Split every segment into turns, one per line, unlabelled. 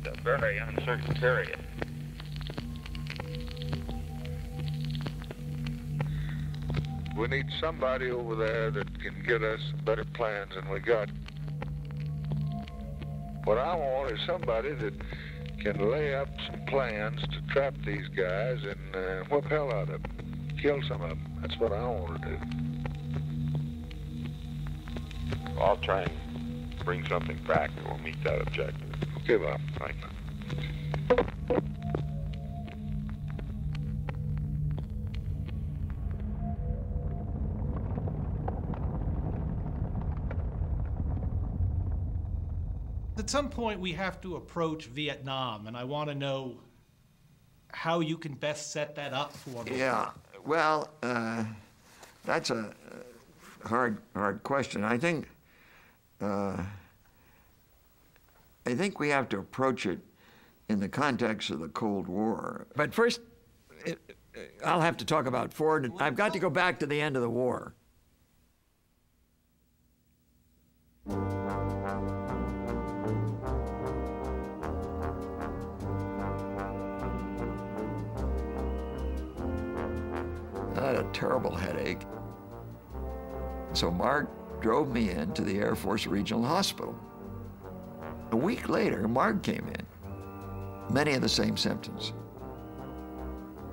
a very uncertain period.
We need somebody over there that can get us better plans than we got. What I want is somebody that can lay up some plans to trap these guys and whip hell out of them, kill some of them. That's what I want to do.
I'll try and bring something back that will meet that objective.
Okay, Bob.
Thank you.
At some point, we have to approach Vietnam, and I want to know how you can best set that up for me.
Yeah, well, that's a hard question. I think we have to approach it in the context of the Cold War. But first, I'll have to talk about Ford. I've got to go back to the end of the war. I had a terrible headache. So Mark drove me into the Air Force Regional Hospital. A week later, Mark came in. Many of the same symptoms.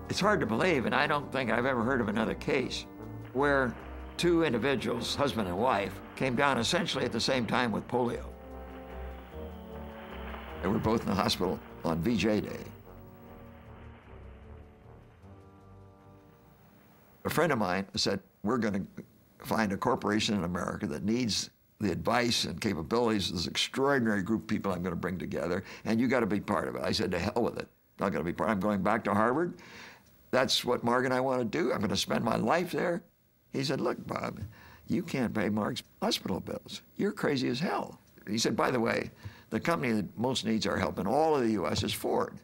It's hard to believe, and I don't think I've ever heard of another case where two individuals, husband and wife, came down essentially at the same time with polio. They were both in the hospital on VJ Day. A friend of mine said, we're going to find a corporation in America that needs the advice and capabilities of this extraordinary group of people I'm going to bring together, and you got to be part of it. I said, to hell with it. Not going to be part. I'm going back to Harvard. That's what Mark and I want to do. I'm going to spend my life there. He said, look, Bob, you can't pay Mark's hospital bills. You're crazy as hell. He said, by the way, the company that most needs our help in all of the U.S. is Ford.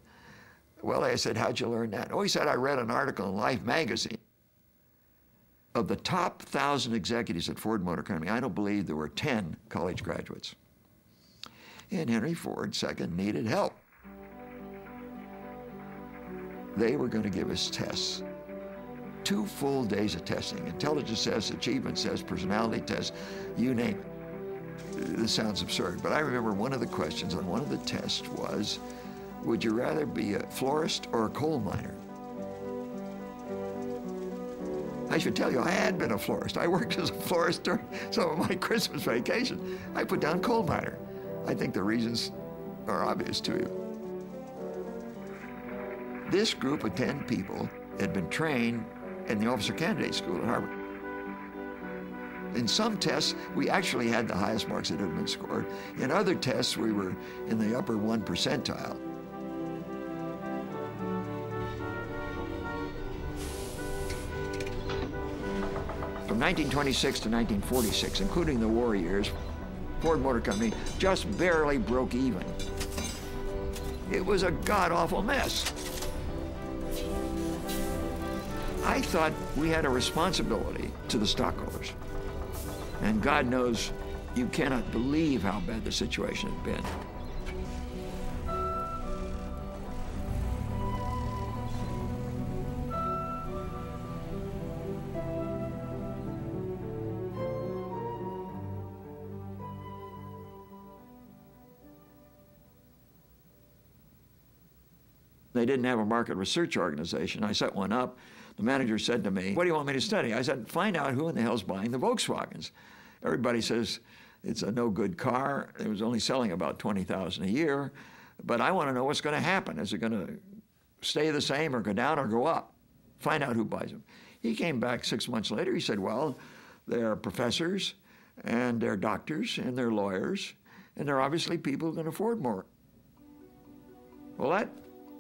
Well, I said, how'd you learn that? Oh, he said, I read an article in Life magazine. Of the top 1,000 executives at Ford Motor Company, I don't believe there were 10 college graduates. And Henry Ford, second, needed help. They were going to give us tests. 2 full days of testing. Intelligence tests, achievement tests, personality tests, you name it. This sounds absurd, but I remember one of the questions on one of the tests was, would you rather be a florist or a coal miner? I should tell you, I had been a florist. I worked as a florist during some of my Christmas vacation. I put down coal miner. I think the reasons are obvious to you. This group of 10 people had been trained in the Officer Candidate School at Harvard. In some tests, we actually had the highest marks that had been scored. In other tests, we were in the upper 1 percentile. From 1926 to 1946, including the war years, Ford Motor Company just barely broke even. It was a god-awful mess. I thought we had a responsibility to the stockholders. And God knows, you cannot believe how bad the situation had been. They didn't have a market research organization. I set one up. The manager said to me, what do you want me to study? I said, find out who in the hell's buying the Volkswagens. Everybody says it's a no-good car. It was only selling about 20,000 a year. But I want to know what's going to happen. Is it going to stay the same or go down or go up? Find out who buys them. He came back 6 months later. He said, well, they're professors, and they're doctors, and they're lawyers, and they're obviously people who can afford more. Well, that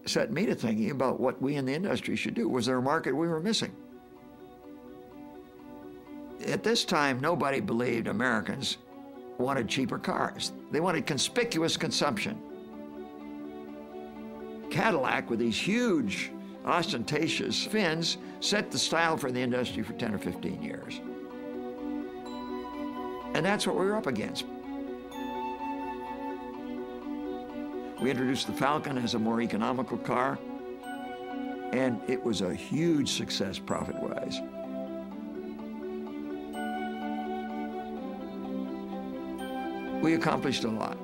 set me to thinking about what we in the industry should do. Was there a market we were missing? At this time, nobody believed Americans wanted cheaper cars. They wanted conspicuous consumption. Cadillac, with these huge, ostentatious fins, set the style for the industry for 10 or 15 years. And that's what we were up against. We introduced the Falcon as a more economical car, and it was a huge success profit-wise. We accomplished a lot.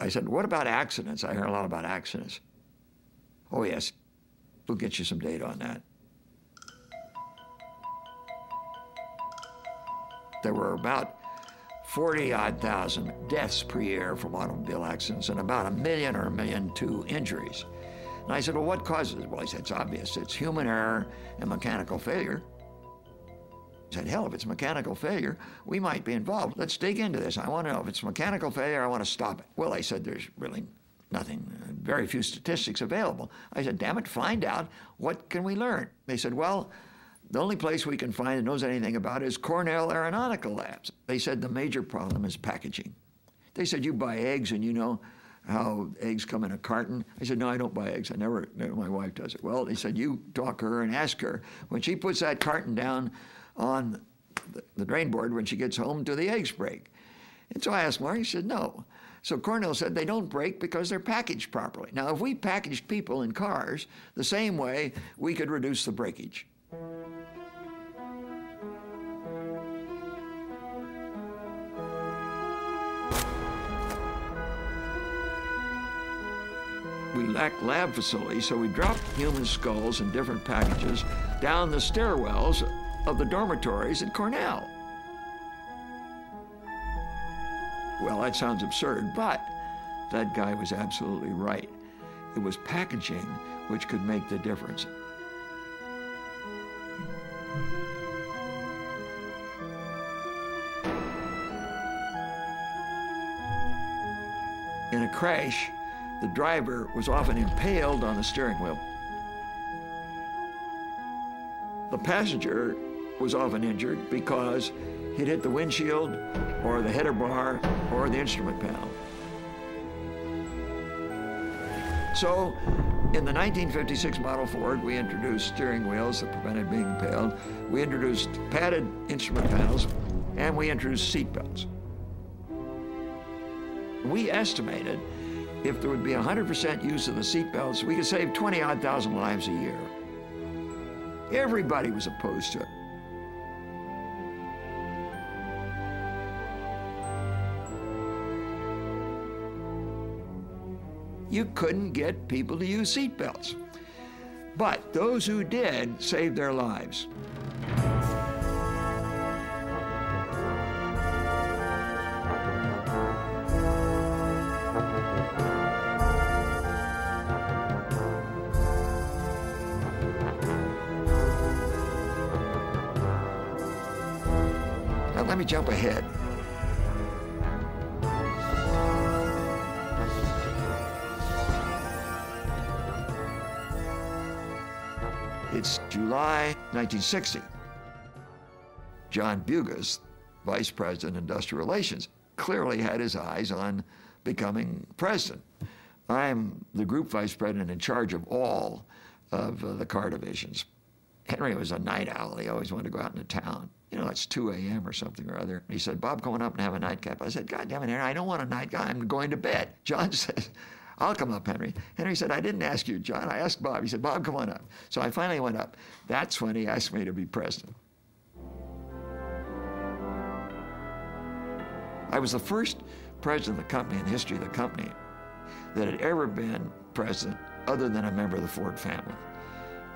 I said, what about accidents? I hear a lot about accidents. Oh, yes, we'll get you some data on that. There were about 40-odd thousand deaths per year from automobile accidents and about 1 million or 1.2 million injuries. And I said, well, what causes it? Well, he said, it's obvious. It's human error and mechanical failure. I said, hell, if it's mechanical failure, we might be involved. Let's dig into this. I want to know if it's mechanical failure, I want to stop it. Well, they said, there's really nothing, very few statistics available. I said, damn it, find out, what can we learn? They said, well, the only place we can find that knows anything about it is Cornell Aeronautical Labs. They said the major problem is packaging. They said, you buy eggs and you know how eggs come in a carton. I said, no, I don't buy eggs. Never, my wife does it. Well, they said, you talk to her and ask her, when she puts that carton down on the drain board when she gets home, do the eggs break? And so I asked Mark, he said, no. So Cornell said they don't break because they're packaged properly. Now, if we packaged people in cars the same way, we could reduce the breakage. We lacked lab facilities, so we dropped human skulls in different packages down the stairwells of the dormitories at Cornell. Well, that sounds absurd, but that guy was absolutely right. It was packaging which could make the difference. In a crash, the driver was often impaled on the steering wheel. The passenger was often injured because he'd hit the windshield or the header bar or the instrument panel. So in the 1956 Model Ford, we introduced steering wheels that prevented being impaled. We introduced padded instrument panels, and we introduced seat belts. We estimated if there would be 100% use of the seat belts, we could save 20-odd thousand lives a year. Everybody was opposed to it. You couldn't get people to use seat belts. But those who did saved their lives. Now let me jump ahead. It's July 1960. John Bugas, Vice President, Industrial Relations, clearly had his eyes on becoming president. I'm the group vice president in charge of all of the car divisions. Henry was a night owl. He always wanted to go out into town. You know, it's 2 a.m. or something or other. He said, Bob, coming up and have a nightcap. I said, God damn it, Henry, I don't want a nightcap. I'm going to bed. John says, I'll come up, Henry. Henry said, I didn't ask you, John. I asked Bob. He said, Bob, come on up. So I finally went up. That's when he asked me to be president. I was the first president of the company in the history of the company that had ever been president other than a member of the Ford family.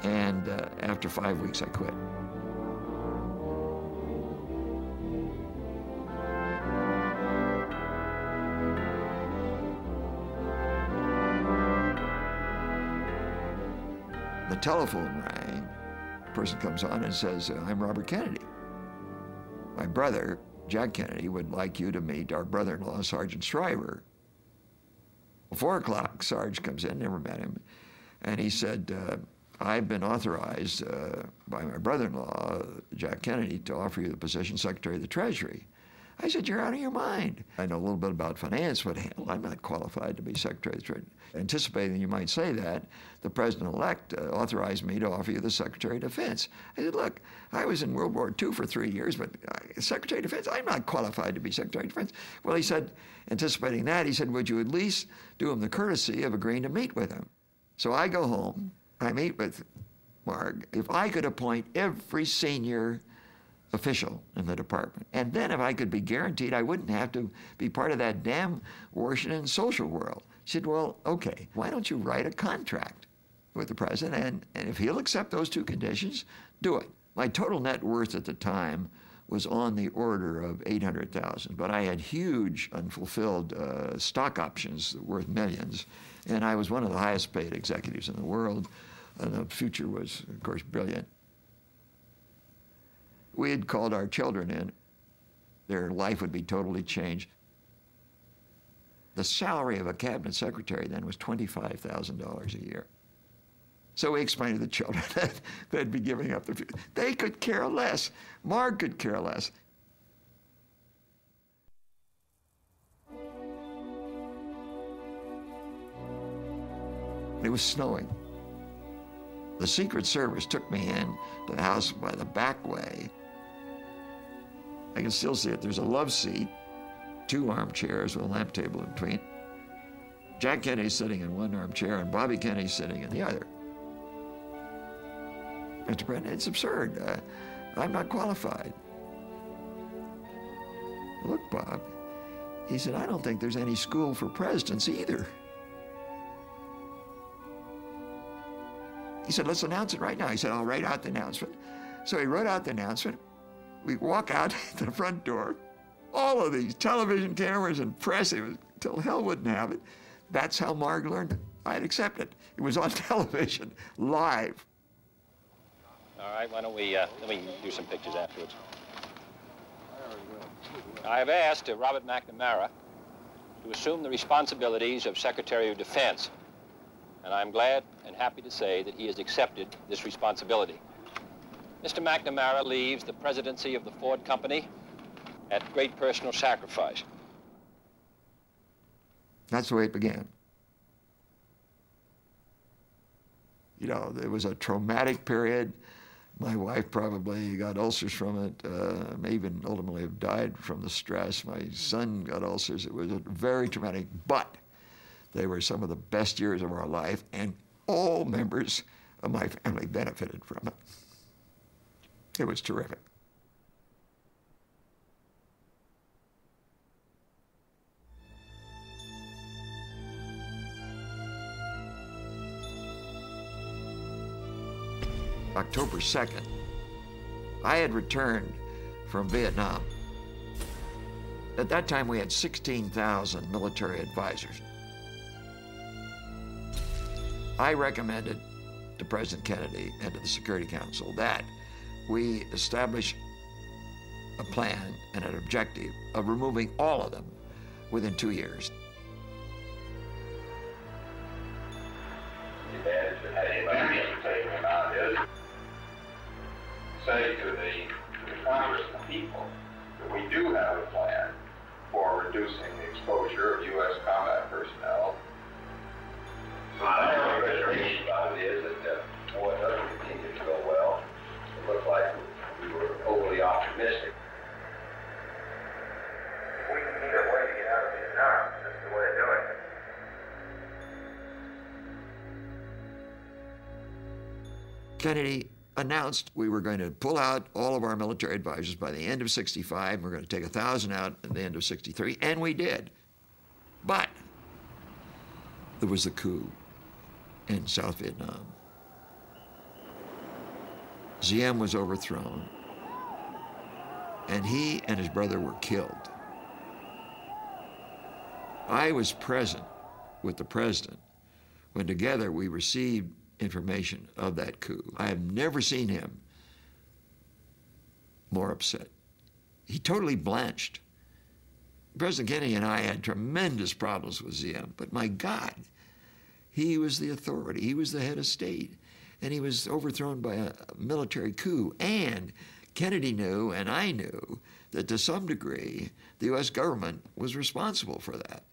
And after 5 weeks, I quit. The telephone rang. The person comes on and says, I'm Robert Kennedy. My brother, Jack Kennedy, would like you to meet our brother-in-law, Sergeant Shriver. 4 o'clock, Sarge comes in, never met him, and he said, I've been authorized by my brother-in-law, Jack Kennedy, to offer you the position of Secretary of the Treasury. I said, you're out of your mind. I know a little bit about finance, but hell, I'm not qualified to be Secretary of the Treasury. Anticipating you might say that, the President-elect authorized me to offer you the Secretary of Defense. I said, look, I was in World War II for 3 years, but Secretary of Defense, I'm not qualified to be Secretary of Defense. Well, he said, anticipating that, he said, would you at least do him the courtesy of agreeing to meet with him? So I go home, I meet with Mark. If I could appoint every senior official in the department, and then if I could be guaranteed I wouldn't have to be part of that damn Washington social world. She said, well, okay, why don't you write a contract with the president, and if he'll accept those two conditions, do it. My total net worth at the time was on the order of $800,000, but I had huge unfulfilled stock options worth millions, and I was one of the highest paid executives in the world, and the future was, of course, brilliant. We had called our children in. Their life would be totally changed. The salary of a cabinet secretary then was $25,000 a year. So we explained to the children that they'd be giving up their future. They could care less. Mark could care less. It was snowing. The Secret Service took me in to the house by the back way. I can still see it. There's a love seat, 2 armchairs with a lamp table in between. Jack Kennedy's sitting in one armchair and Bobby Kennedy's sitting in the other. Mr. President, it's absurd. I'm not qualified. Look, Bob, he said, I don't think there's any school for presidents either. He said, let's announce it right now. He said, I'll write out the announcement. So he wrote out the announcement. We walk out to the front door. All of these television cameras and press, it was till hell wouldn't have it. That's how Mark learned it. I'd accept it. It was on television, live.
All right, why don't we let me do some pictures afterwards. I have asked Robert McNamara to assume the responsibilities of Secretary of Defense, and I'm glad and happy to say that he has accepted this responsibility. Mr. McNamara leaves the presidency of the Ford Company at great personal sacrifice.
That's the way it began. You know, it was a traumatic period. My wife probably got ulcers from it, may even ultimately have died from the stress. My son got ulcers. It was very traumatic, but they were some of the best years of our life, and all members of my family benefited from it. It was terrific. October 2nd, I had returned from Vietnam. At that time, we had 16,000 military advisors. I recommended to President Kennedy and to the Security Council that we establish a plan and an objective of removing all of them within 2 years.
The advantage of anybody taking them out is say to the Congress and the people that we do have a plan for reducing the exposure of U.S. combat personnel. My reservation about it is that war doesn't continue to go well. It looks like we were overly optimistic. We need a way to get out of Vietnam. This is the way of doing it.
Kennedy announced we were going to pull out all of our military advisors by the end of '65. We're going to take 1,000 out at the end of '63, and we did. But there was a coup in South Vietnam. Diem was overthrown, and he and his brother were killed. I was present with the president when together we received information of that coup. I have never seen him more upset. He totally blanched. President Kennedy and I had tremendous problems with Diem, but my God, he was the authority. He was the head of state, and he was overthrown by a military coup and Kennedy knew, and I knew, that to some degree the U.S. government was responsible for that.